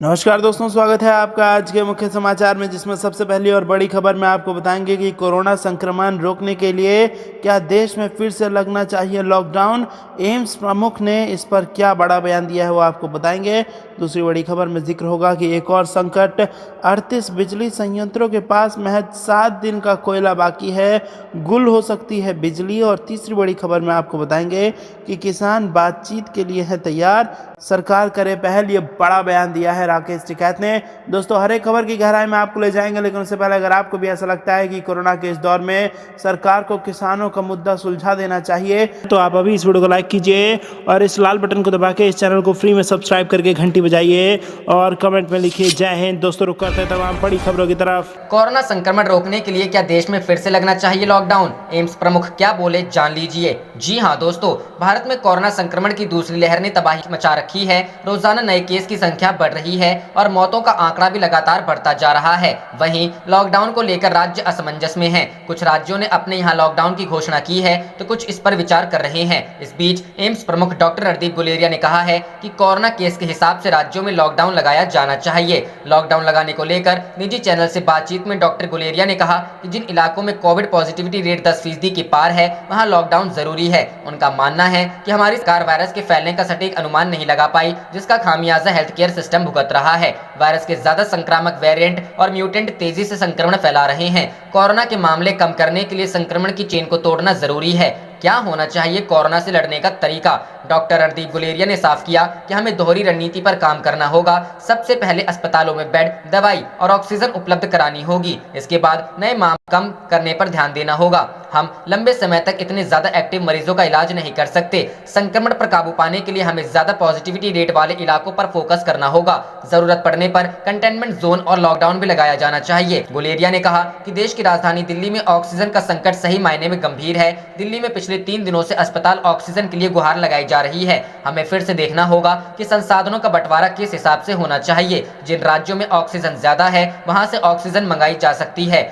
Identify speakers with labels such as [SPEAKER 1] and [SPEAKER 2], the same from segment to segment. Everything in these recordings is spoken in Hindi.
[SPEAKER 1] नमस्कार दोस्तों, स्वागत है आपका आज के मुख्य समाचार में, जिसमें सबसे पहली और बड़ी खबर में आपको बताएंगे कि कोरोना संक्रमण रोकने के लिए क्या देश में फिर से लगना चाहिए लॉकडाउन। एम्स प्रमुख ने इस पर क्या बड़ा बयान दिया है वो आपको बताएंगे। दूसरी बड़ी खबर में जिक्र होगा कि एक और संकट, 38 बिजली संयंत्रों के पास महज 7 दिन का कोयला बाकी है, गुल हो सकती है बिजली। और तीसरी बड़ी खबर में आपको बताएंगे कि किसान बातचीत के लिए है तैयार, सरकार करे पहल। ये बड़ा बयान दिया है राकेश टिकैत ने। दोस्तों, हर एक खबर की गहराई में आपको ले जाएंगे, लेकिन उससे पहले अगर आपको भी ऐसा लगता है कि कोरोना के इस दौर में सरकार को किसानों का मुद्दा सुलझा देना चाहिए, तो आप अभी इस वीडियो को लाइक कीजिए और इस लाल बटन को दबा के इस चैनल को फ्री में सब्सक्राइब करके घंटी बजाइए और कमेंट में लिखिए जय हिंद। दोस्तों, रुक करते हैं तमाम बड़ी खबरों की तरफ।
[SPEAKER 2] कोरोना संक्रमण रोकने के लिए क्या देश में फिर से लगना चाहिए लॉकडाउन? एम्स प्रमुख क्या बोले, जान लीजिए। जी हां दोस्तों, भारत में कोरोना संक्रमण की दूसरी लहर ने तबाही मचा रखी है। रोजाना नए केस की संख्या बढ़ रही है और मौतों का आंकड़ा भी लगातार बढ़ता जा रहा है। वहीं लॉकडाउन को लेकर राज्य असमंजस में हैं। कुछ राज्यों ने अपने यहाँ लॉकडाउन की घोषणा की है तो कुछ इस पर विचार कर रहे हैं। इस बीच एम्स प्रमुख डॉक्टर रणदीप गुलेरिया ने कहा है कि कोरोना केस के हिसाब से राज्यों में लॉकडाउन लगाया जाना चाहिए। लॉकडाउन लगाने को लेकर निजी चैनल से बातचीत में डॉक्टर गुलेरिया ने कहा कि जिन इलाकों में कोविड पॉजिटिविटी रेट 10% के पार है, वहां लॉकडाउन जरूरी है। उनका मानना है कि हमारी सरकार वायरस के फैलने का सटीक अनुमान नहीं लगा पाई, जिसका खामियाजा हेल्थ केयर सिस्टम भुगत रहा है। वायरस के ज्यादा संक्रामक वेरिएंट और म्यूटेंट तेजी से संक्रमण फैला रहे हैं। कोरोना के मामले कम करने के लिए संक्रमण की चेन को तोड़ना जरूरी है। क्या होना चाहिए कोरोना से लड़ने का तरीका? डॉक्टर रणदीप गुलेरिया ने साफ किया कि हमें दोहरी रणनीति पर काम करना होगा। सबसे पहले अस्पतालों में बेड, दवाई और ऑक्सीजन उपलब्ध करानी होगी। इसके बाद नए मामले कम करने पर ध्यान देना होगा। हम लंबे समय तक इतने ज्यादा एक्टिव मरीजों का इलाज नहीं कर सकते। संक्रमण पर काबू पाने के लिए हमें ज्यादा पॉजिटिविटी रेट वाले इलाकों पर फोकस करना होगा। जरूरत पड़ने पर कंटेनमेंट जोन और लॉकडाउन भी लगाया जाना चाहिए। गुलेरिया ने कहा कि देश की राजधानी दिल्ली में ऑक्सीजन का संकट सही मायने में गंभीर है। दिल्ली में पिछले 3 दिनों से अस्पताल ऑक्सीजन के लिए गुहार लगाई जा रही है। हमें फिर से देखना होगा कि संसाधनों का बंटवारा किस हिसाब से होना चाहिए। जिन राज्यों में ऑक्सीजन ज्यादा है, वहां से ऑक्सीजन मंगाई जा सकती है।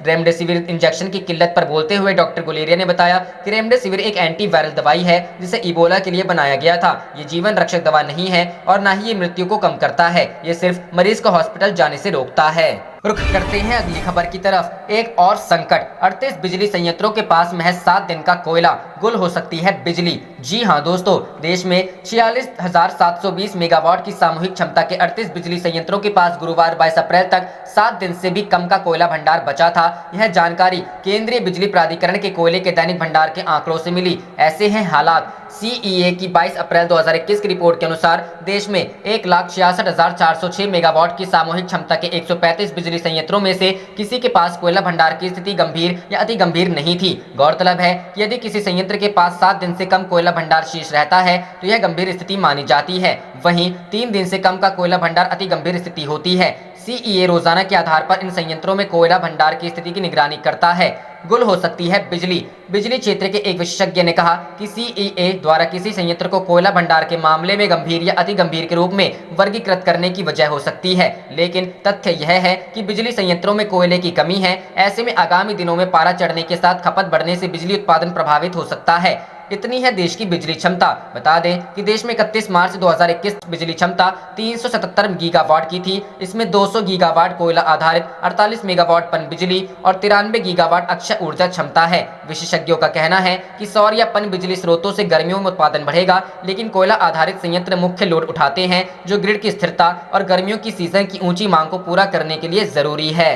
[SPEAKER 2] रेमडेसिविर इंजेक्शन की किल्लत पर बोलते हुए डॉक्टर गुलेरिया ने बताया कि रेमडेसिविर एक एंटीवायरल दवाई है जिसे इबोला के लिए बनाया गया था। ये जीवन रक्षक दवा नहीं है और न ही ये मृत्यु को कम करता है। ये सिर्फ मरीज को हॉस्पिटल जाने से रोकता है। रुख करते हैं अगली खबर की तरफ। एक और संकट, 38 बिजली संयंत्रों के पास महज 7 दिन का कोयला, गुल हो सकती है बिजली। जी हां दोस्तों, देश में 46,720 मेगावाट की सामूहिक क्षमता के 38 बिजली संयंत्रों के पास गुरुवार 22 अप्रैल तक 7 दिन से भी कम का कोयला भंडार बचा था। यह जानकारी केंद्रीय बिजली प्राधिकरण के कोयले के दैनिक भंडार के आंकड़ों से मिली। ऐसे हैं हालात। सीईए की 22 अप्रैल 2021 की रिपोर्ट के अनुसार देश में 1,66,406 मेगावाट की सामूहिक क्षमता के 135 बिजली संयंत्रों में से किसी के पास कोयला भंडार की स्थिति गंभीर या अति गंभीर नहीं थी। गौरतलब है कि यदि किसी संयंत्र के पास 7 दिन से कम कोयला भंडार शेष रहता है तो यह गंभीर स्थिति मानी जाती है। वहीं 3 दिन से कम का कोयला भंडार अति गंभीर स्थिति होती है। सीईए रोजाना के आधार पर इन संयंत्रों में कोयला भंडार की स्थिति की निगरानी करता है। गुल हो सकती है बिजली। बिजली क्षेत्र के एक विशेषज्ञ ने कहा कि सीईए द्वारा किसी संयंत्र को कोयला भंडार के मामले में गंभीर या अति गंभीर के रूप में वर्गीकृत करने की वजह हो सकती है, लेकिन तथ्य यह है कि बिजली संयंत्रों में कोयले की कमी है। ऐसे में आगामी दिनों में पारा चढ़ने के साथ खपत बढ़ने से बिजली उत्पादन प्रभावित हो सकता है। इतनी है देश की बिजली क्षमता। बता दें कि देश में 31 मार्च 2021 बिजली क्षमता 377 गीगावाट की थी। इसमें 200 गीगावाट कोयला आधारित, 48 मेगावाट पन बिजली और 93 गीगावाट अक्षय ऊर्जा क्षमता है। विशेषज्ञों का कहना है कि सौर या पन बिजली स्रोतों से गर्मियों में उत्पादन बढ़ेगा, लेकिन कोयला आधारित संयंत्र मुख्य लोड उठाते हैं, जो ग्रिड की स्थिरता और गर्मियों की सीजन की ऊंची मांग को पूरा करने के लिए जरूरी है।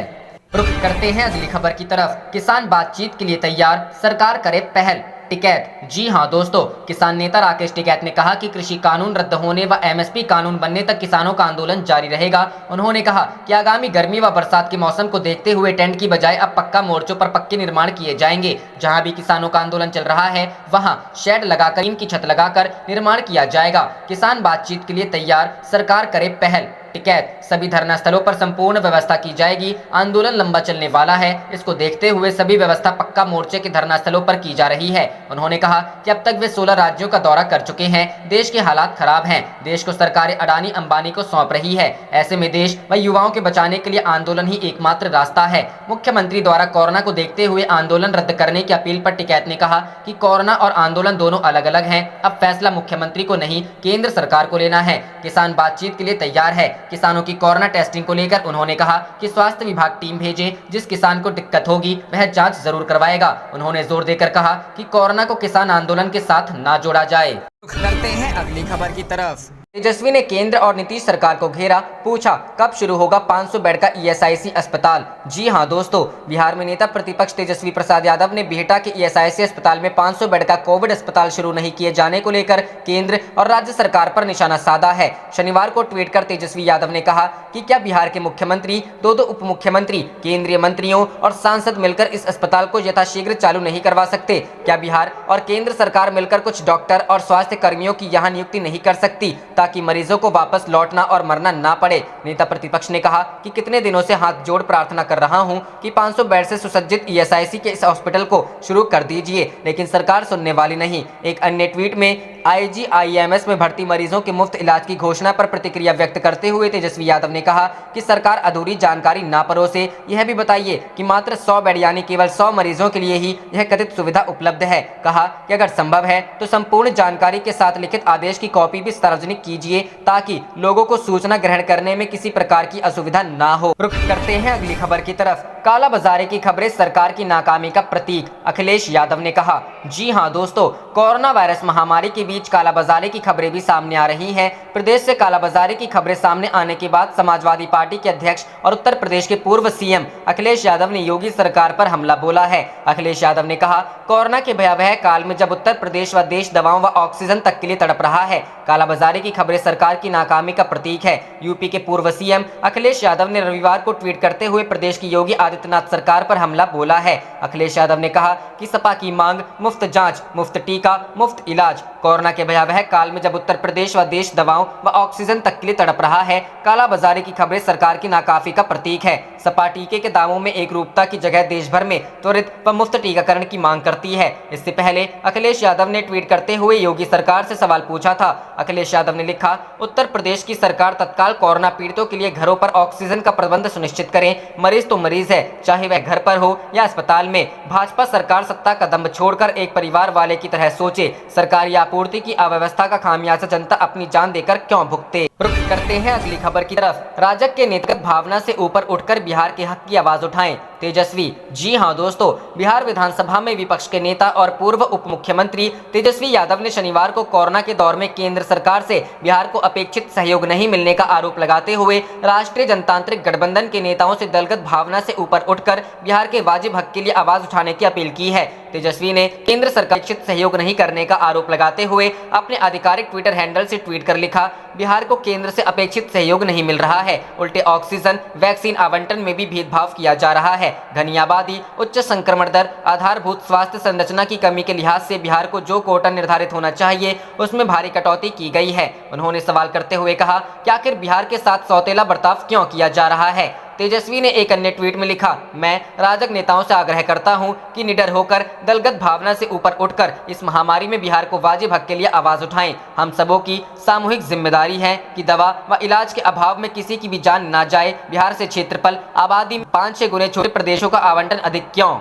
[SPEAKER 2] रुख करते हैं अगली खबर की तरफ। किसान बातचीत के लिए तैयार, सरकार करे पहल, टिकैत। जी हां दोस्तों, किसान नेता राकेश टिकैत ने कहा कि कृषि कानून रद्द होने व एमएसपी कानून बनने तक किसानों का आंदोलन जारी रहेगा। उन्होंने कहा कि आगामी गर्मी व बरसात के मौसम को देखते हुए टेंट की बजाय अब पक्का मोर्चों पर पक्के निर्माण किए जाएंगे। जहां भी किसानों का आंदोलन चल रहा है, वहां शेड लगाकर, इनकी छत लगाकर निर्माण किया जाएगा। किसान बातचीत के लिए तैयार, सरकार करे पहल, टिकैत। सभी धरना स्थलों पर संपूर्ण व्यवस्था की जाएगी। आंदोलन लंबा चलने वाला है, इसको देखते हुए सभी व्यवस्था पक्का मोर्चे के धरना स्थलों पर की जा रही है। उन्होंने कहा कि अब तक वे 16 राज्यों का दौरा कर चुके हैं। देश के हालात खराब हैं। देश को सरकारें अडानी अंबानी को सौंप रही है। ऐसे में देश व युवाओं के बचाने के लिए आंदोलन ही एकमात्र रास्ता है। मुख्यमंत्री द्वारा कोरोना को देखते हुए आंदोलन रद्द करने की अपील पर टिकैत ने कहा कि कोरोना और आंदोलन दोनों अलग अलग हैं। अब फैसला मुख्यमंत्री को नहीं, केंद्र सरकार को लेना है। किसान बातचीत के लिए तैयार है। किसानों की कोरोना टेस्टिंग को लेकर उन्होंने कहा कि स्वास्थ्य विभाग टीम भेजे, जिस किसान को दिक्कत होगी वह जांच जरूर करवाएगा। उन्होंने जोर देकर कहा कि कोरोना को किसान आंदोलन के साथ ना जोड़ा जाए।
[SPEAKER 3] करते हैं अगली खबर की तरफ।
[SPEAKER 2] तेजस्वी ने केंद्र और नीतीश सरकार को घेरा, पूछा कब शुरू होगा 500 बेड का ईएसआईसी अस्पताल। जी हां दोस्तों, बिहार में नेता प्रतिपक्ष तेजस्वी प्रसाद यादव ने बिहटा के ईएसआईसी अस्पताल में 500 बेड का कोविड अस्पताल शुरू नहीं किए जाने को लेकर केंद्र और राज्य सरकार पर निशाना साधा है। शनिवार को ट्वीट कर तेजस्वी यादव ने कहा कि क्या बिहार के मुख्यमंत्री, दो उप मुख्यमंत्री, केंद्रीय मंत्रियों और सांसद मिलकर इस अस्पताल को यथाशीघ्र चालू नहीं करवा सकते? क्या बिहार और केंद्र सरकार मिलकर कुछ डॉक्टर और स्वास्थ्य कर्मियों की यहाँ नियुक्ति नहीं कर सकती ताकि मरीजों को वापस लौटना और मरना ना पड़े? नेता प्रतिपक्ष ने कहा कि कितने दिनों से हाथ जोड़ प्रार्थना कर रहा हूं कि 500 बेड से सुसज्जित ईएसआईसी के इस हॉस्पिटल को शुरू कर दीजिए, लेकिन सरकार सुनने वाली नहीं। एक अन्य ट्वीट में आईजीआईएमएस में भर्ती मरीजों के मुफ्त इलाज की घोषणा पर प्रतिक्रिया व्यक्त करते हुए तेजस्वी यादव ने कहा कि सरकार अधूरी जानकारी ना परोसे, यह भी बताइए कि मात्र 100 बेड यानी केवल 100 मरीजों के लिए ही यह कथित सुविधा उपलब्ध है। कहा कि अगर संभव है तो संपूर्ण जानकारी के साथ लिखित आदेश की कॉपी भी सार्वजनिक कीजिए ताकि लोगों को सूचना ग्रहण करने में किसी प्रकार की असुविधा ना हो। रुख करते हैं अगली खबर की तरफ। काला बाजारी की खबरें सरकार की नाकामी का प्रतीक, अखिलेश यादव ने कहा। जी हां दोस्तों, कोरोना वायरस महामारी के बीच कालाबाजारी की खबरें भी सामने आ रही हैं। प्रदेश से कालाबाजारी की खबरें सामने आने के बाद समाजवादी पार्टी के अध्यक्ष और उत्तर प्रदेश के पूर्व सीएम अखिलेश यादव ने योगी सरकार पर हमला बोला है। अखिलेश यादव ने कहा, कोरोना के भयावह काल में जब उत्तर प्रदेश व देश दवाओं व ऑक्सीजन तक के लिए तड़प रहा है, कालाबाजारी की खबरें सरकार की नाकामी का प्रतीक है। यूपी के पूर्व सीएम अखिलेश यादव ने रविवार को ट्वीट करते हुए प्रदेश की योगी आदित्यनाथ सरकार पर हमला बोला है। अखिलेश यादव ने कहा कि सपा की मांग मुफ्त जांच, मुफ्त टीका, मुफ्त इलाज। कोरोना के भयावह काल में जब उत्तर प्रदेश व देश दवाओं व ऑक्सीजन तक के लिए तड़प रहा है, कालाबाजारी की खबरें सरकार की नाकाफी का प्रतीक है। सपा टीके के दावों में एकरूपता की जगह देश भर में त्वरित व मुफ्त टीकाकरण की मांग करती है। इससे पहले अखिलेश यादव ने ट्वीट करते हुए योगी सरकार से सवाल पूछा था। अखिलेश यादव ने लिखा, उत्तर प्रदेश की सरकार तत्काल कोरोना पीड़ितों के लिए घरों पर ऑक्सीजन का प्रबंध सुनिश्चित करें। मरीज तो मरीज है, चाहे वह घर पर हो या अस्पताल में। भाजपा सरकार सत्ता का दंभ छोड़कर एक परिवार वाले की तरह सोचे। सरकारी आपूर्ति की अव्यवस्था का खामियाजा जनता अपनी जान देकर क्यों भुगते? रुख करते हैं अगली खबर की तरफ। राजग के नेतृत्व भावना से ऊपर उठकर बिहार के हक की आवाज उठाएं, तेजस्वी। जी हां दोस्तों, बिहार विधानसभा में विपक्ष के नेता और पूर्व उप मुख्यमंत्री तेजस्वी यादव ने शनिवार को कोरोना के दौर में केंद्र सरकार से बिहार को अपेक्षित सहयोग नहीं मिलने का आरोप लगाते हुए राष्ट्रीय जनतांत्रिक गठबंधन के नेताओं से दलगत भावना से ऊपर उठकर बिहार के वाजिब हक के लिए आवाज उठाने की अपील की है। तेजस्वी ने केंद्र सरकार अपेक्षित सहयोग नहीं करने का आरोप लगाते हुए अपने आधिकारिक ट्विटर हैंडल से ट्वीट कर लिखा, बिहार को केंद्र से अपेक्षित सहयोग नहीं मिल रहा है, उल्टे ऑक्सीजन, वैक्सीन आवंटन में भी भेदभाव किया जा रहा है। घनी आबादी, उच्च संक्रमण दर, आधारभूत स्वास्थ्य संरचना की कमी के लिहाज से बिहार को जो कोटा निर्धारित होना चाहिए उसमें भारी कटौती की गई है। उन्होंने सवाल करते हुए कहा कि आखिर बिहार के साथ सौतेला बर्ताव क्यों किया जा रहा है। तेजस्वी ने एक अन्य ट्वीट में लिखा, मैं राजग नेताओं से आग्रह करता हूं कि निडर होकर दलगत भावना से ऊपर उठकर इस महामारी में बिहार को वाजिब हक के लिए आवाज उठाएं। हम सबों की सामूहिक जिम्मेदारी है कि दवा व इलाज के अभाव में किसी की भी जान ना जाए। बिहार से क्षेत्रफल, आबादी 5-6 गुने छोटे प्रदेशों का आवंटन अधिक क्यों?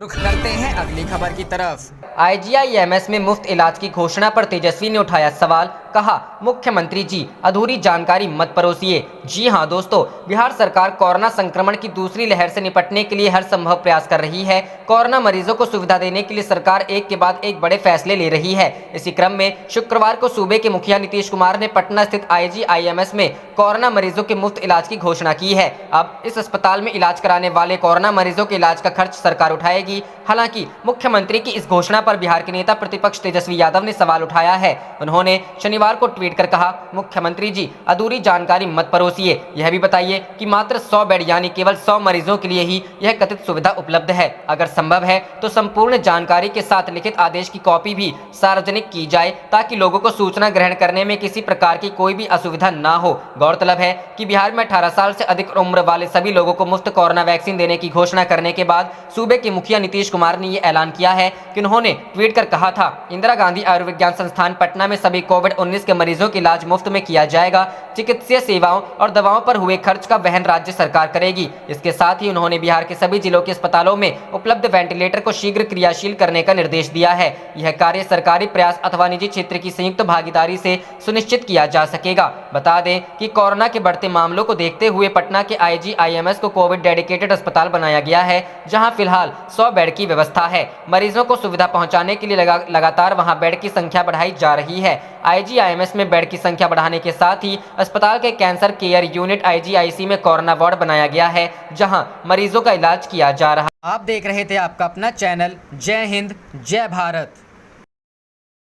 [SPEAKER 3] रुख करते हैं अगली खबर की तरफ।
[SPEAKER 2] आईजीआईएमएस में मुफ्त इलाज की घोषणा पर तेजस्वी ने उठाया सवाल, कहा, मुख्यमंत्री जी अधूरी जानकारी मत परोसिए। जी हां दोस्तों, बिहार सरकार कोरोना संक्रमण की दूसरी लहर से निपटने के लिए हर संभव प्रयास कर रही है। कोरोना मरीजों को सुविधा देने के लिए सरकार एक के बाद एक बड़े फैसले ले रही है। इसी क्रम में शुक्रवार को सूबे के मुखिया नीतीश कुमार ने पटना स्थित आईजीआईएमएस में कोरोना मरीजों के मुफ्त इलाज की घोषणा की है। अब इस अस्पताल में इलाज कराने वाले कोरोना मरीजों के इलाज का खर्च सरकार उठाएगी। हालांकि मुख्यमंत्री की इस घोषणा पर बिहार के नेता प्रतिपक्ष तेजस्वी यादव ने सवाल उठाया है। उन्होंने शनिवार को ट्वीट कर कहा, मुख्यमंत्री जी अधूरी जानकारी मत परोसिए, यह भी बताइए कि मात्र 100 बेड यानी केवल 100 मरीजों के लिए ही यह कथित सुविधा उपलब्ध है। अगर संभव है तो संपूर्ण जानकारी के साथ लिखित आदेश की कॉपी भी सार्वजनिक की जाए ताकि लोगों को सूचना ग्रहण करने में किसी प्रकार की कोई भी असुविधा ना हो। गौरतलब है कि बिहार में 18 साल से अधिक उम्र वाले सभी लोगों को मुफ्त कोरोना वैक्सीन देने की घोषणा करने के बाद सूबे के मुखिया नीतीश कुमार ने यह ऐलान किया है कि उन्होंने ट्वीट कर कहा था, इंदिरा गांधी आयुर्विज्ञान संस्थान पटना में सभी कोविड कोविड-19 के मरीजों का इलाज मुफ्त में किया जाएगा। चिकित्सीय सेवाओं और दवाओं पर हुए खर्च का वहन राज्य सरकार करेगी। इसके साथ ही उन्होंने बिहार के सभी जिलों के अस्पतालों में उपलब्ध वेंटिलेटर को शीघ्र क्रियाशील करने का निर्देश दिया है। यह कार्य सरकारी प्रयास अथवा निजी क्षेत्र की संयुक्त भागीदारी से सुनिश्चित किया जा सकेगा। बता दें कि कोरोना के बढ़ते मामलों को देखते हुए पटना के IGIMS को कोविड डेडिकेटेड अस्पताल बनाया गया है, जहां फिलहाल 100 बेड की व्यवस्था है। मरीजों को सुविधा पहुंचाने के लिए लगातार वहां बेड की संख्या बढ़ाई जा रही है। IGIMS में बेड की संख्या बढ़ाने के साथ ही अस्पताल के कैंसर केयर यूनिट IGIC में कोरोना वार्ड बनाया गया है, जहां मरीजों का इलाज किया जा रहा है।
[SPEAKER 3] आप देख रहे थे आपका अपना चैनल जय हिंद जय भारत।